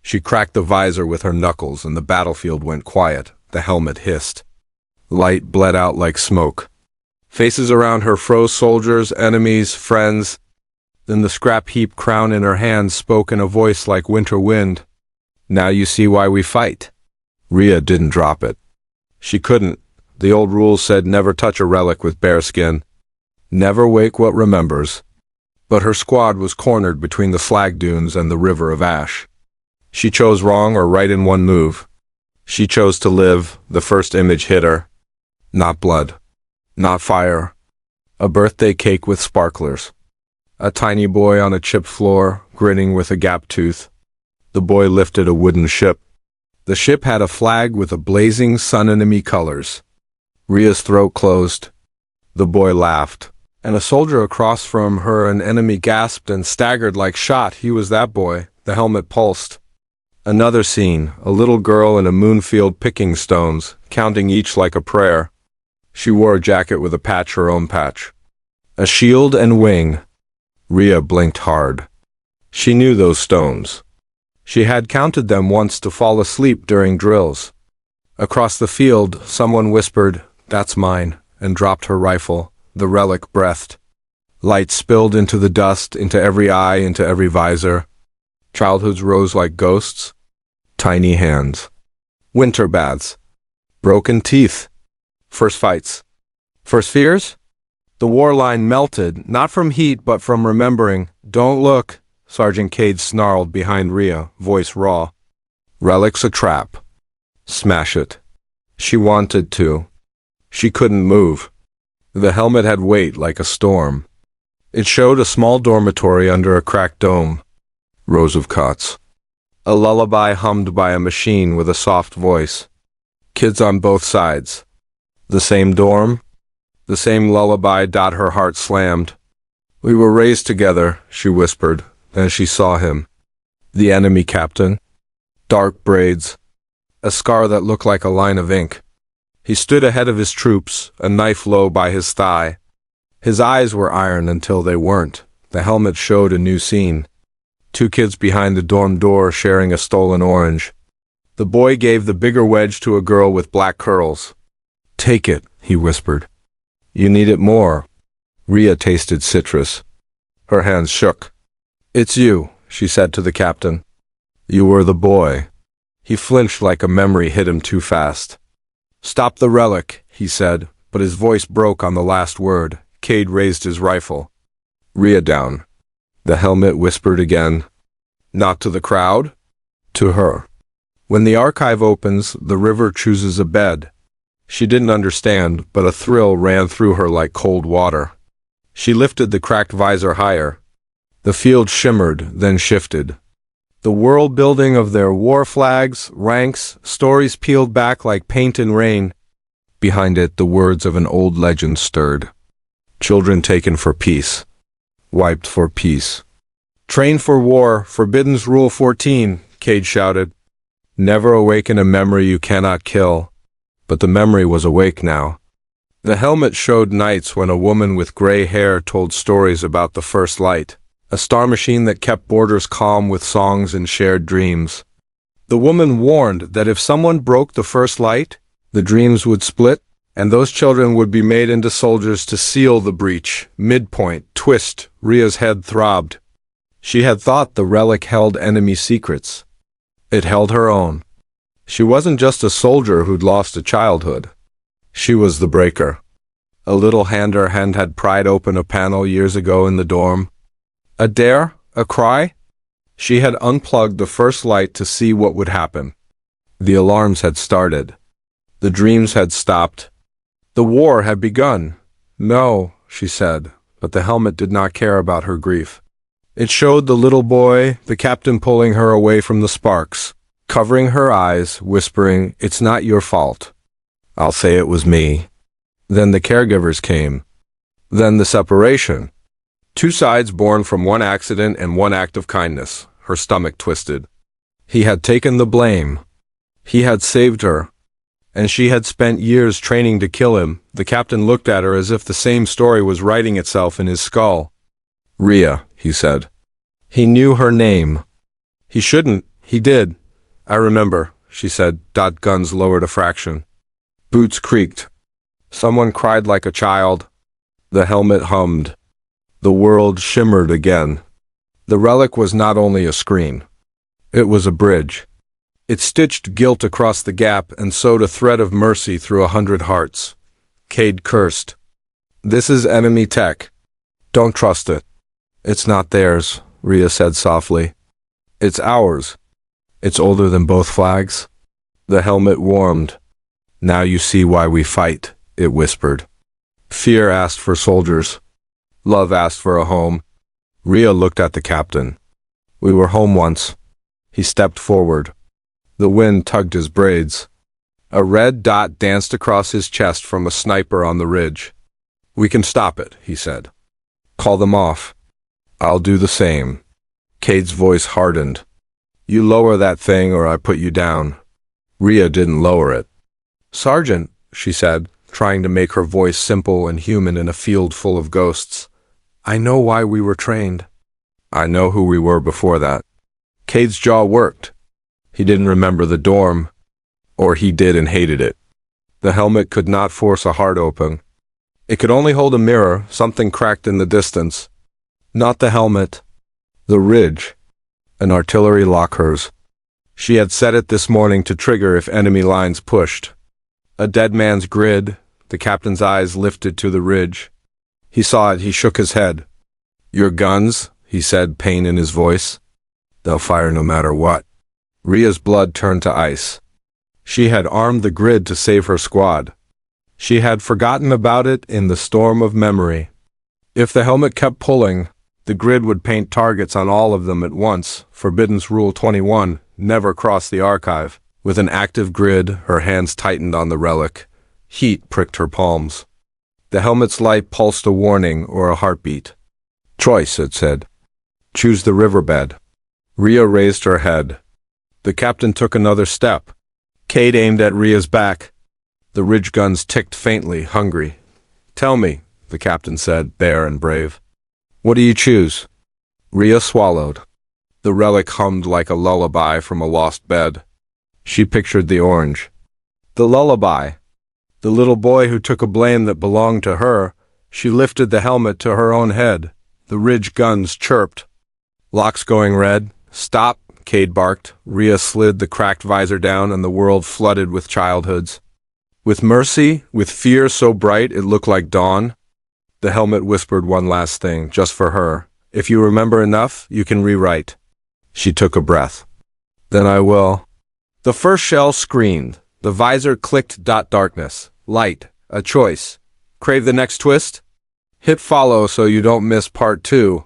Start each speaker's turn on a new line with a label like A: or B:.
A: She cracked the visor with her knuckles and the battlefield went quiet. The helmet hissed. Light bled out like smoke. Faces around her froze, soldiers, enemies, friends. Then the scrap heap crown in her hands spoke in a voice like winter wind. Now you see why we fight. Rhea didn't drop it. She couldn't. The old rules said never touch a relic with bare skin. Never wake what remembers. But her squad was cornered between the flag dunes and the river of ash. She chose wrong or right in one move. She chose to live. The first image hit her. Not blood. Not fire. A birthday cake with sparklers. A tiny boy on a chipped floor, grinning with a gap tooth. The boy lifted a wooden ship. The ship had a flag with a blazing sun-enemy colors. Rhea's throat closed. The boy laughed. And a soldier across from her, an enemy, gasped and staggered like shot. He was that boy. The helmet pulsed. Another scene, a little girl in a moonfield picking stones, counting each like a prayer. She wore a jacket with a patch, her own patch. A shield and wing. Rhea blinked hard. She knew those stones. She had counted them once to fall asleep during drills. Across the field, someone whispered, "That's mine," and dropped her rifle. The relic breathed. Light spilled into the dust, into every eye, into every visor. Childhoods rose like ghosts. Tiny hands. Winter baths. Broken teeth. First fights. First fears? The war line melted, not from heat but from remembering. "Don't look," Sergeant Cade snarled behind Rhea, voice raw. "Relic's a trap. Smash it." She wanted to. She couldn't move. The helmet had weight like a storm. It showed a small dormitory under a cracked dome. Rows of cots. A lullaby hummed by a machine with a soft voice. Kids on both sides. The same dorm? The same lullaby. Her heart slammed. "We were raised together," she whispered. Then she saw him. The enemy captain. Dark braids. A scar that looked like a line of ink. He stood ahead of his troops, a knife low by his thigh. His eyes were iron until they weren't. The helmet showed a new scene. 2 kids behind the dorm door sharing a stolen orange. The boy gave the bigger wedge to a girl with black curls. "Take it," he whispered. "You need it more." Rhea tasted citrus. Her hands shook. "It's you," she said to the captain. "You were the boy." He flinched like a memory hit him too fast. "Stop the relic," he said, but his voice broke on the last word. Cade raised his rifle. "Rhea down." The helmet whispered again. "Not to the crowd? To her. When the archive opens, the river chooses a bed." She didn't understand, but a thrill ran through her like cold water. She lifted the cracked visor higher. The field shimmered, then shifted. The world building of their war flags, ranks, stories peeled back like paint in rain. Behind it, the words of an old legend stirred. Children taken for peace. Wiped for peace. Trained for war, Forbidden's Rule 14, Cade shouted. Never awaken a memory you cannot kill. But the memory was awake now. The helmet showed nights when a woman with gray hair told stories about the first light. A star machine that kept borders calm with songs and shared dreams. The woman warned that if someone broke the first light, the dreams would split, and those children would be made into soldiers to seal the breach. Midpoint, twist, Rhea's head throbbed. She had thought the relic held enemy secrets. It held her own. She wasn't just a soldier who'd lost a childhood. She was the breaker. A little hand had pried open a panel years ago in the dorm. A dare? A cry? She had unplugged the first light to see what would happen. The alarms had started. The dreams had stopped. The war had begun. No, she said, but the helmet did not care about her grief. It showed the little boy, the captain pulling her away from the sparks, covering her eyes, whispering, "It's not your fault." I'll say it was me. Then the caregivers came. Then the separation. 2 sides born from one accident and one act of kindness. Her stomach twisted. He had taken the blame. He had saved her. And she had spent years training to kill him. The captain looked at her as if the same story was writing itself in his skull. Rhea, he said. He knew her name. He shouldn't. He did. I remember, she said. Guns lowered a fraction. Boots creaked. Someone cried like a child. The helmet hummed. The world shimmered again. The relic was not only a screen. It was a bridge. It stitched guilt across the gap and sewed a thread of mercy through 100 hearts. Cade cursed. This is enemy tech. Don't trust it. It's not theirs, Rhea said softly. It's ours. It's older than both flags. The helmet warmed. Now you see why we fight, it whispered. Fear asked for soldiers. Love asked for a home. Rhea looked at the captain. We were home once. He stepped forward. The wind tugged his braids. A red dot danced across his chest from a sniper on the ridge. We can stop it, he said. Call them off. I'll do the same. Cade's voice hardened. You lower that thing or I put you down. Rhea didn't lower it. Sergeant, she said, trying to make her voice simple and human in a field full of ghosts. I know why we were trained. I know who we were before that. Cade's jaw worked. He didn't remember the dorm. Or he did and hated it. The helmet could not force a heart open. It could only hold a mirror, something cracked in the distance. Not the helmet. The ridge. An artillery lockers. She had set it this morning to trigger if enemy lines pushed. A dead man's grid. The captain's eyes lifted to the ridge. He saw it. He shook his head. Your guns, he said, pain in his voice. They'll fire no matter what. Rhea's blood turned to ice. She had armed the grid to save her squad. She had forgotten about it in the storm of memory. If the helmet kept pulling, the grid would paint targets on all of them at once. Forbidden's Rule 21, never cross the archive. With an active grid, her hands tightened on the relic. Heat pricked her palms. The helmet's light pulsed a warning or a heartbeat. Choice, it said. Choose the riverbed. Rhea raised her head. The captain took another step. Cade aimed at Rhea's back. The ridge guns ticked faintly, hungry. Tell me, the captain said, bare and brave. What do you choose? Rhea swallowed. The relic hummed like a lullaby from a lost bed. She pictured the orange. The lullaby. The little boy who took a blame that belonged to her. She lifted the helmet to her own head. The ridge guns chirped. Locks going red. Stop, Cade barked. Rhea slid the cracked visor down and the world flooded with childhoods. With mercy, with fear so bright it looked like dawn. The helmet whispered one last thing, just for her. If you remember enough, you can rewrite. She took a breath. Then I will. The first shell screamed. The visor clicked. Darkness. Light. A choice. Crave the next twist? Hit follow so you don't miss part 2.